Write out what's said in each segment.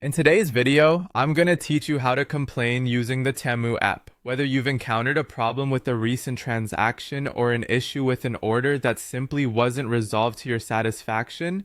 In today's video, I'm going to teach you how to complain using the Temu app. Whether you've encountered a problem with a recent transaction or an issue with an order that simply wasn't resolved to your satisfaction,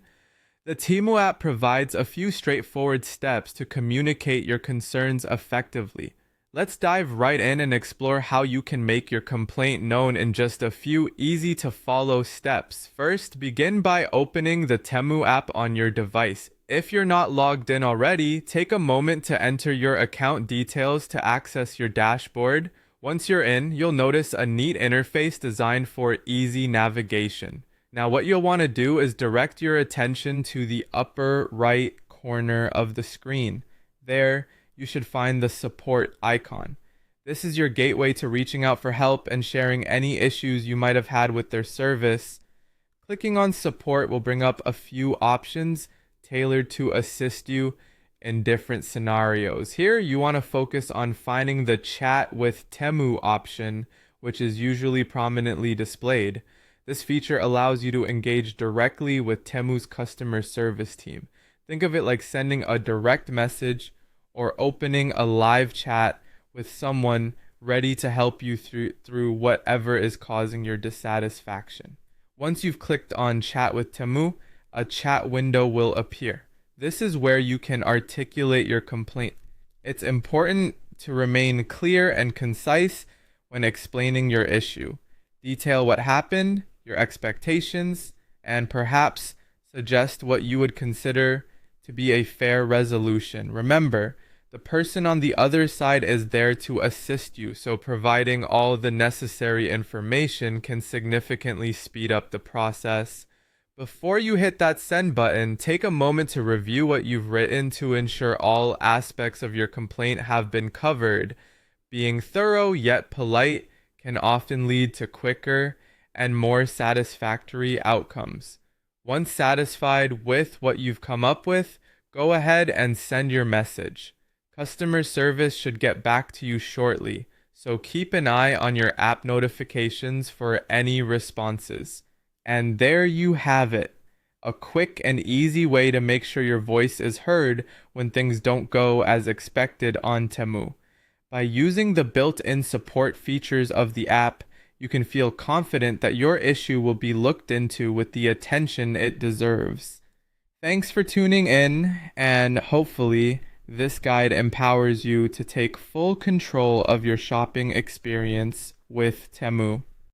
the Temu app provides a few straightforward steps to communicate your concerns effectively. Let's dive right in and explore how you can make your complaint known in just a few easy to follow steps. First, begin by opening the Temu app on your device. If you're not logged in already, take a moment to enter your account details to access your dashboard. Once you're in, you'll notice a neat interface designed for easy navigation. Now, what you'll want to do is direct your attention to the upper right corner of the screen. There, you should find the support icon. This is your gateway to reaching out for help and sharing any issues you might have had with their service. Clicking on support will bring up a few options tailored to assist you in different scenarios. Here, you want to focus on finding the Chat with Temu option, which is usually prominently displayed. This feature allows you to engage directly with Temu's customer service team. Think of it like sending a direct message or opening a live chat with someone ready to help you through whatever is causing your dissatisfaction. Once you've clicked on Chat with Temu, a chat window will appear. This is where you can articulate your complaint. It's important to remain clear and concise when explaining your issue. Detail what happened, your expectations, and perhaps suggest what you would consider to be a fair resolution. Remember, the person on the other side is there to assist you, so providing all the necessary information can significantly speed up the process. Before you hit that send button, take a moment to review what you've written to ensure all aspects of your complaint have been covered. Being thorough yet polite can often lead to quicker and more satisfactory outcomes. Once satisfied with what you've come up with, go ahead and send your message. Customer service should get back to you shortly, so keep an eye on your app notifications for any responses. And there you have it, a quick and easy way to make sure your voice is heard when things don't go as expected on Temu. By using the built-in support features of the app, you can feel confident that your issue will be looked into with the attention it deserves. Thanks for tuning in, and hopefully this guide empowers you to take full control of your shopping experience with Temu.